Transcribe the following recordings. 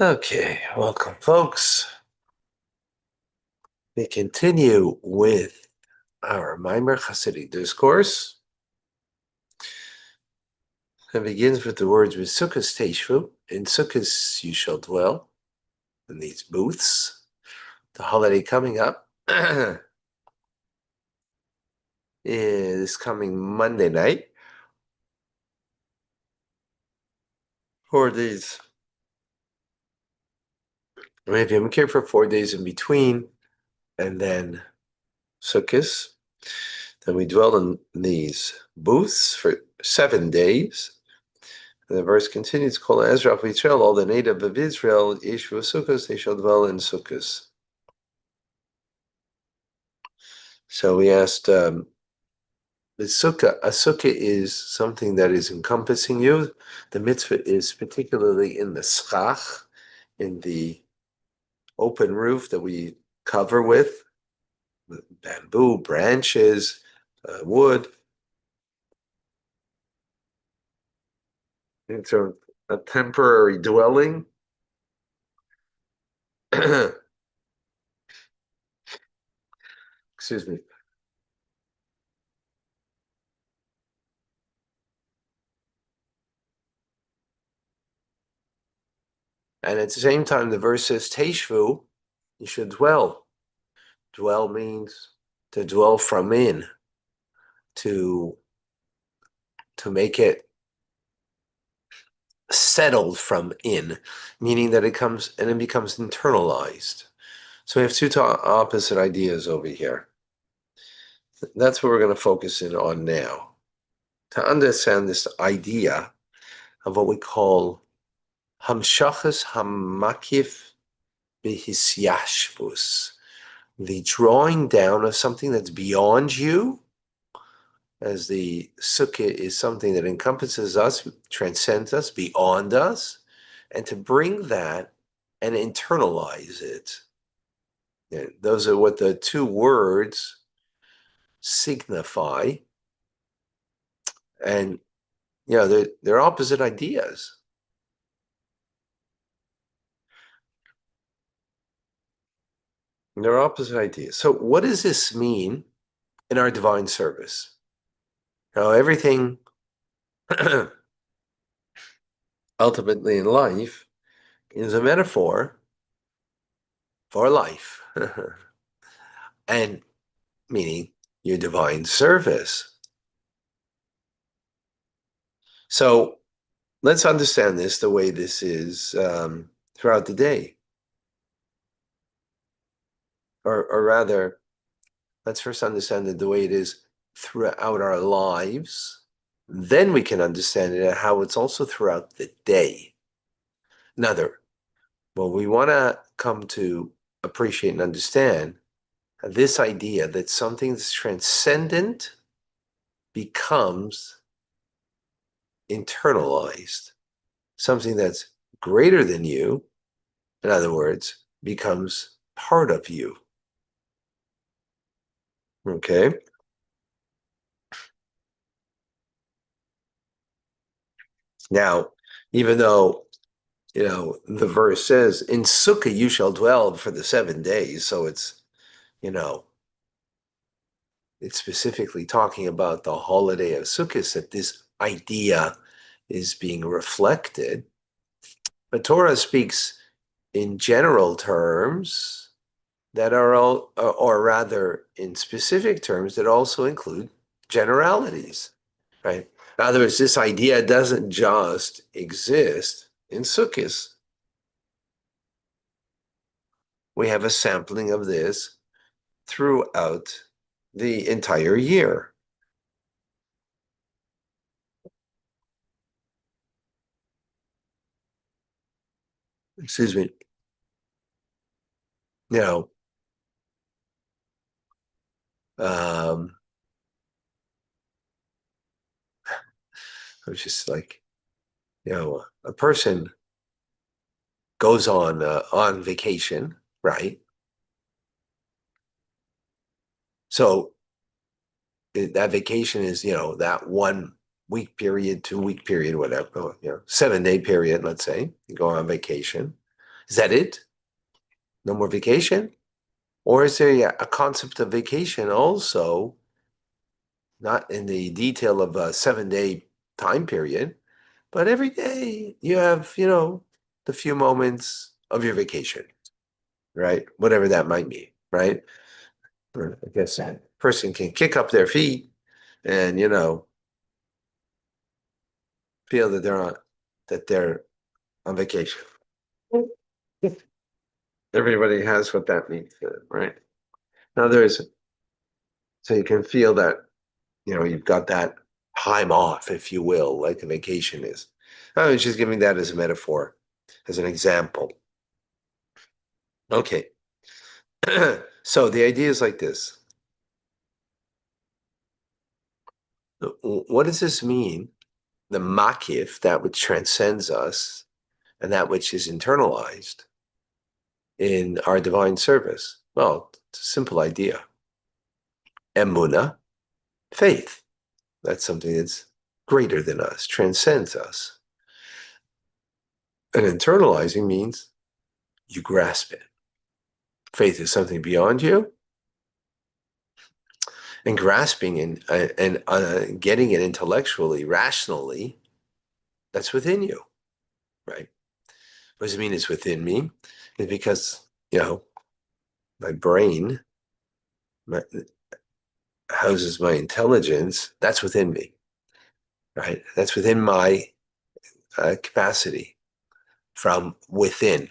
Okay, welcome, folks. We continue with our Maimer Hasidic discourse. It begins with the words "V'sukkos teishvu." In Sukkos you shall dwell, in these booths. The holiday coming up is coming Monday night. 4 days. We have Yom Kippur for 4 days in between, and then Sukkos. Then we dwell in these booths for 7 days. And the verse continues, Kol Ezra Yisrael, all the native of Israel, Yeshu Sukkos, they shall dwell in Sukkos. So we asked, the sukkah, a sukkah is something that is encompassing you. The mitzvah is particularly in the schach, in the open roof that we cover with bamboo, branches, wood. It's a temporary dwelling. Excuse me. And at the same time, the verse says, Teshvu, you should dwell. Dwell means to dwell from in, to make it settled from in, meaning that it becomes internalized. So we have two opposite ideas over here. That's what we're going to focus in on now. To understand this idea of what we call hamshachas hamakif behisyashvus, the drawing down of something that's beyond you, as the sukkah is something that encompasses us, transcends us, beyond us, and to bring that and internalize it. And those are what the two words signify. And, they're opposite ideas. They're opposite ideas. So what does this mean in our divine service? Now, everything ultimately in life is a metaphor for life. And meaning your divine service. So let's understand this the way this is throughout the day. Or rather, let's first understand it the way it is throughout our lives. Then we can understand it how it's also throughout the day. Another, well, we want to come to appreciate and understand this idea that something that's transcendent becomes internalized. Something that's greater than you, in other words, becomes part of you. Okay? Now, even though, the verse says, in Sukkah you shall dwell for the 7 days, so it's, it's specifically talking about the holiday of Sukkot, that this idea is being reflected. But Torah speaks in general terms that are all, or rather in specific terms that also include generalities, right? In other words, this idea doesn't just exist in Sukkot. We have a sampling of this throughout the entire year. Excuse me. You know, um, it's just like, a person goes on vacation, right? So that vacation is, that 1 week period, 2 week period, whatever, 7 day period, let's say, you go on vacation. Is that it? No more vacation? Or is there a concept of vacation also, not in the detail of a 7 day time period, but every day you have, the few moments of your vacation, right? Whatever that might be, right? Or I guess a person can kick up their feet and, feel that they're on vacation. Everybody has what that means, right? Now so you can feel that, you've got that time off, if you will, like a vacation is. I was just giving that as a metaphor, as an example. Okay. So the idea is like this. What does this mean? The makif, that which transcends us and that which is internalized in our divine service. Well, it's a simple idea. Emuna, faith. That's something that's greater than us, transcends us. And internalizing means you grasp it. Faith is something beyond you, and grasping and getting it intellectually, rationally, that's within you, right? What does it mean it's within me? It's because, my brain houses my intelligence. That's within me, right? That's within my capacity from within.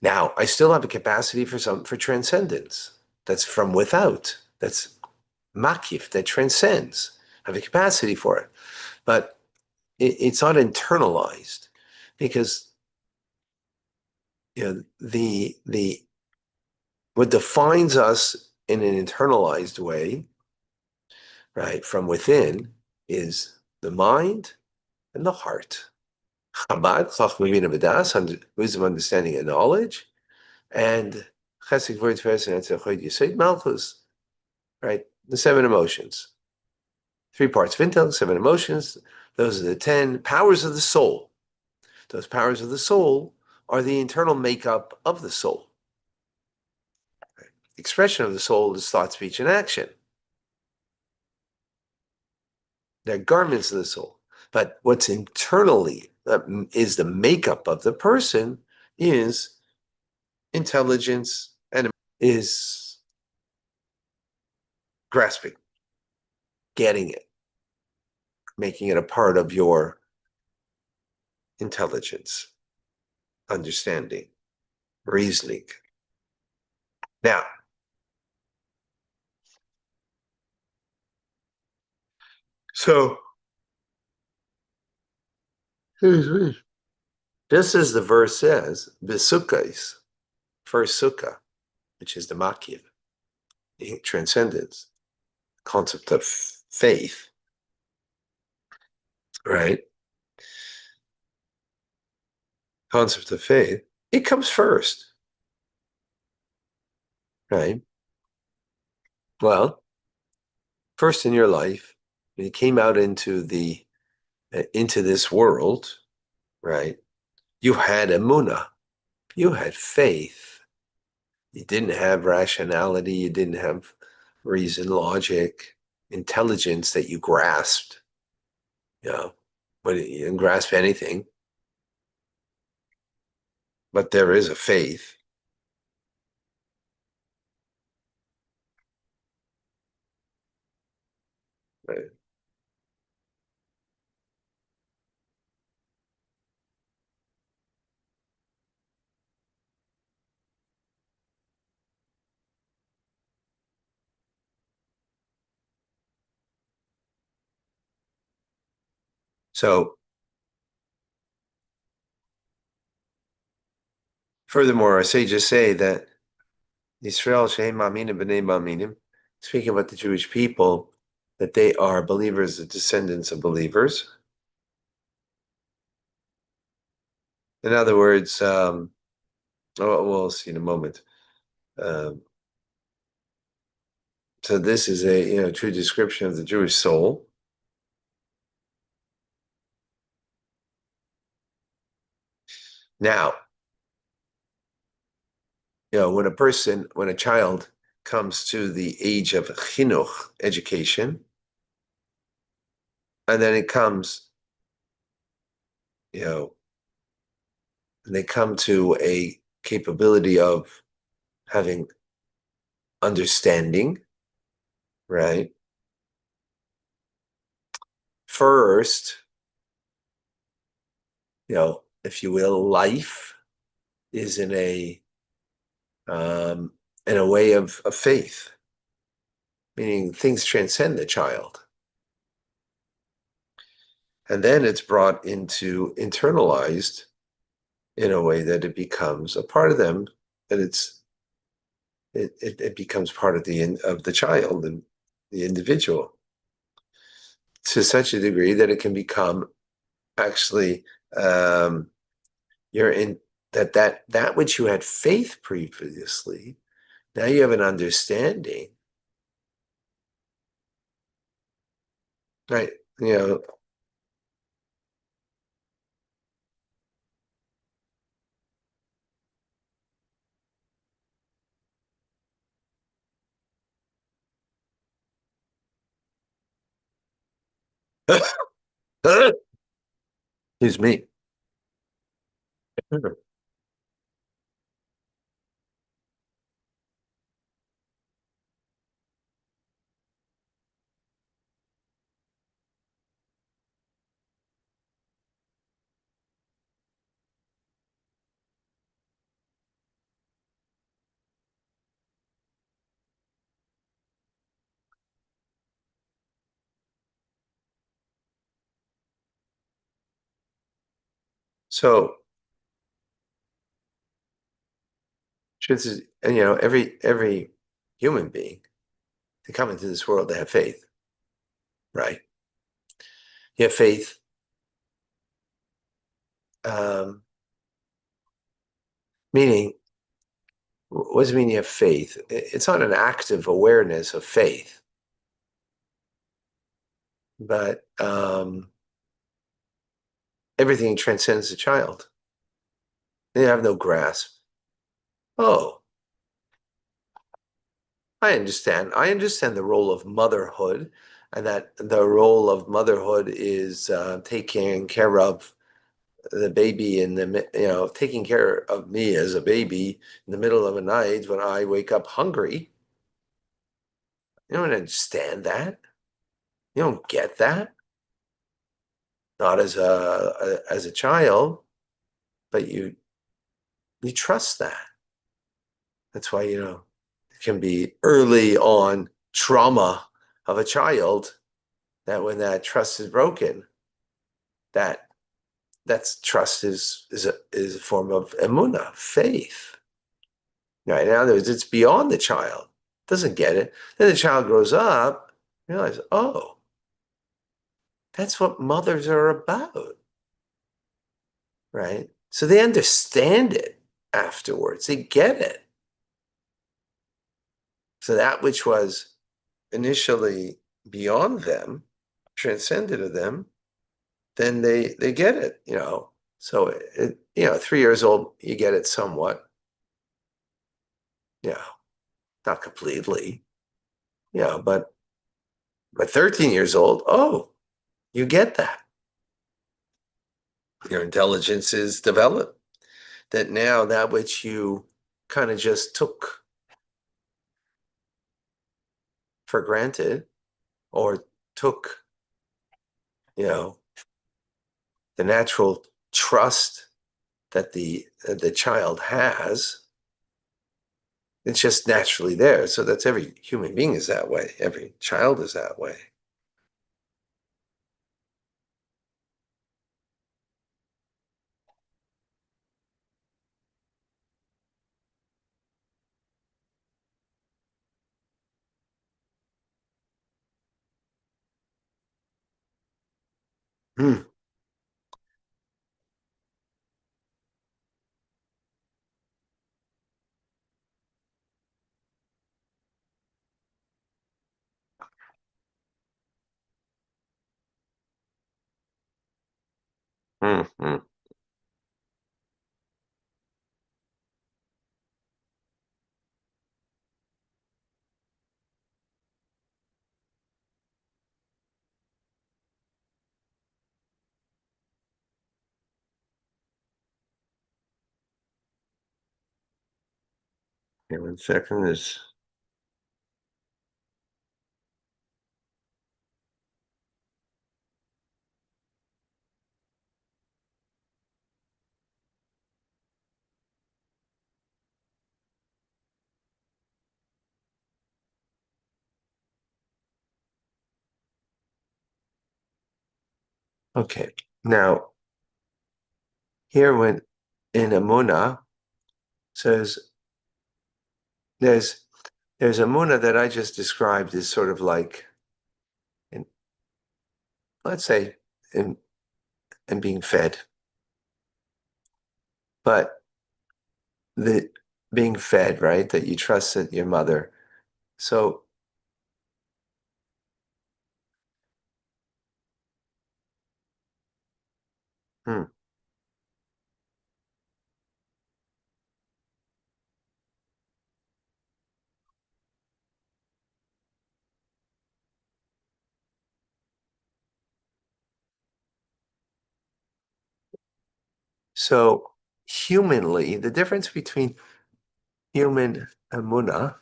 Now, I still have a capacity for transcendence. That's from without. That's makif, that transcends. I have a capacity for it. But it's not internalized because the what defines us in an internalized way, right, from within is the mind and the heart. Chabad, Chachma Bina V'das, wisdom, understanding, and knowledge, and Chesed Gvur Tiferes and Netzach Hod Yesod Malchus, right? The seven emotions. 3 parts of intellect, 7 emotions. Those are the 10 powers of the soul. Those powers of the soul are the internal makeup of the soul. Right? The expression of the soul is thought, speech, and action. They're garments of the soul. But what's internally is the makeup of the person is intelligence and is grasping, getting it, making it a part of your intelligence, understanding, reasoning. Now, so just as the verse says, Bisukkais, first sukkah, which is the makiv, the transcendence, concept of faith, right? Concept of faith, it comes first, right? Well, first in your life, when you came out into this world, right? You had emuna, you had faith. You didn't have rationality, you didn't have reason, logic, intelligence that you grasped. But you didn't grasp anything. But there is a faith. Right? So, furthermore, our sages say that Yisrael shehem ma'aminim b'nei ma'aminim, speaking about the Jewish people, that they are believers, the descendants of believers. In other words, we'll see in a moment. Um, so this is a true description of the Jewish soul. Now, when a child comes to the age of chinuch, education, and then it comes, you know, and they come to a capability of having understanding, right? First, if you will, life is um, in a way of faith, meaning things transcend the child. And then it's brought into internalized in a way that it becomes a part of them, and it becomes part of the child and the individual to such a degree that it can become actually um, you're in that which you had faith previously, now you have an understanding, right? Excuse me. So, and every human being to come into this world to have faith, right? You have faith, um, meaning, what does it mean you have faith? It's not an active awareness of faith, but everything transcends the child. They have no grasp. Oh, I understand. I understand the role of motherhood, and that the role of motherhood is taking care of the baby taking care of me as a baby in the middle of the night when I wake up hungry. You don't understand that. You don't get that. Not as a child, but you trust that. That's why it can be early on trauma of a child that when that trust is broken, that that's trust is a form of emuna, faith. Right? In other words, it's beyond the child. Doesn't get it. Then the child grows up, realize, oh, that's what mothers are about. Right? So they understand it afterwards. They get it. So that which was initially beyond them, transcended of them, then they get it. So 3 years old, you get it somewhat, yeah, not completely, but 13 years old, oh, you get that. Your intelligence is developed. That now that which you kind of just took for granted or took, you know, the natural trust that the child has, it's just naturally there. So that's every human being is that way. Every child is that way. Hmm. Hmm. Hmm. Okay, 1 second is. Okay. Now, here when in Amuna says there's Amuna that I just described as sort of like, in, let's say, in being fed, but the being fed, right? That you trusted your mother. So, hmm. So humanly, the difference between human Amuna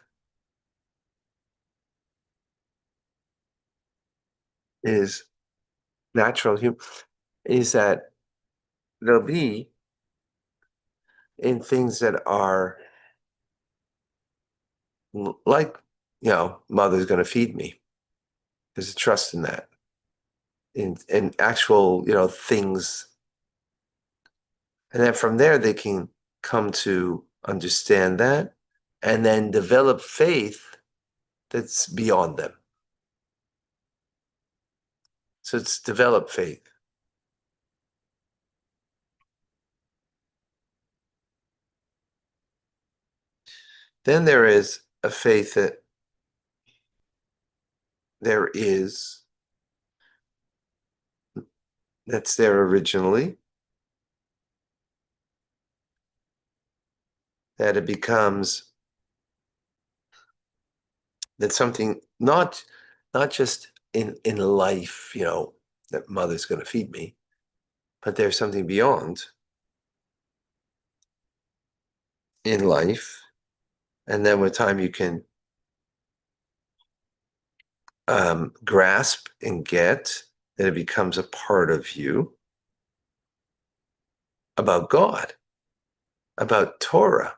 is natural human is that there'll be in things that are like, mother's going to feed me. There's a trust in that. In actual, things. And then from there, they can come to understand that and then develop faith that's beyond them. So it's develop faith. Then there is a faith that there is that's there originally, that it becomes that something not just in life, that mother's going to feed me, but there's something beyond in life, and then with time you can grasp and get that it becomes a part of you about God, about Torah,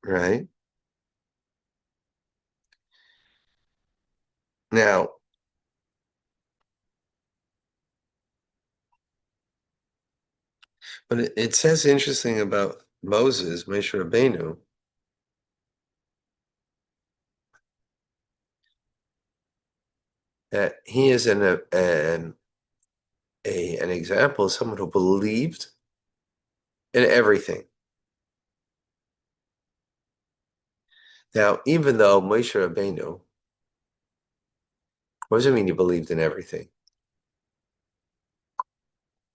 right? Now, but it says interesting about Moses, Moshe Rabbeinu, that he is an example of someone who believed in everything. Now, even though Moshe Rabbeinu, what does it mean he believed in everything?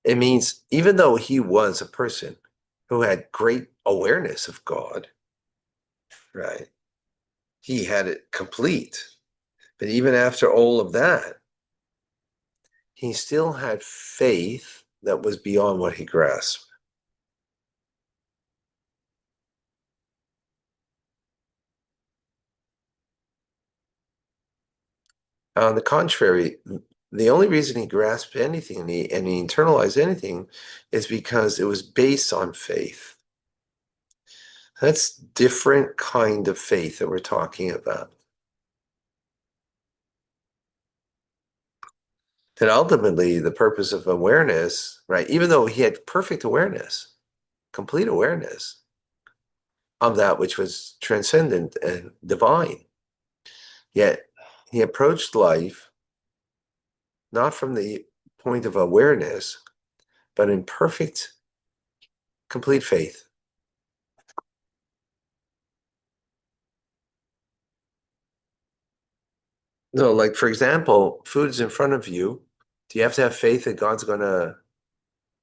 It means even though he was a person who had great awareness of God, right? He had it complete. But even after all of that, he still had faith that was beyond what he grasped. On the contrary, the only reason he grasped anything and he internalized anything is because it was based on faith. That's different kind of faith that we're talking about. And ultimately, the purpose of awareness, right? Even though he had perfect awareness, complete awareness of that which was transcendent and divine, yet he approached life not from the point of awareness, but in perfect, complete faith. No, like for example, food's in front of you. Do you have to have faith that God's going to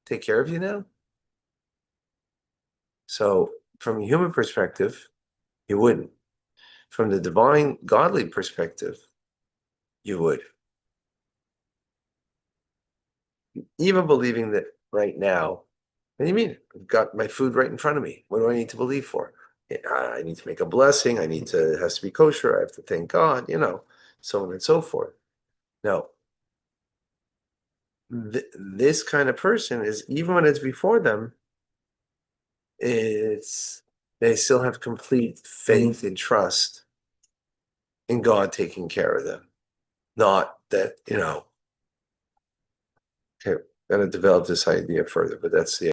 take care of you now? So, from a human perspective, you wouldn't. From the divine, godly perspective, you would. Even believing that right now What do you mean? I've got my food right in front of me. What do I need to believe for? I need to make a blessing. I need to, it has to be kosher. I have to thank God, so on and so forth. No, this kind of person is, even when it's before them, it's they still have complete faith and trust in God taking care of them. Not that, okay, I'm going to develop this idea further, but that's the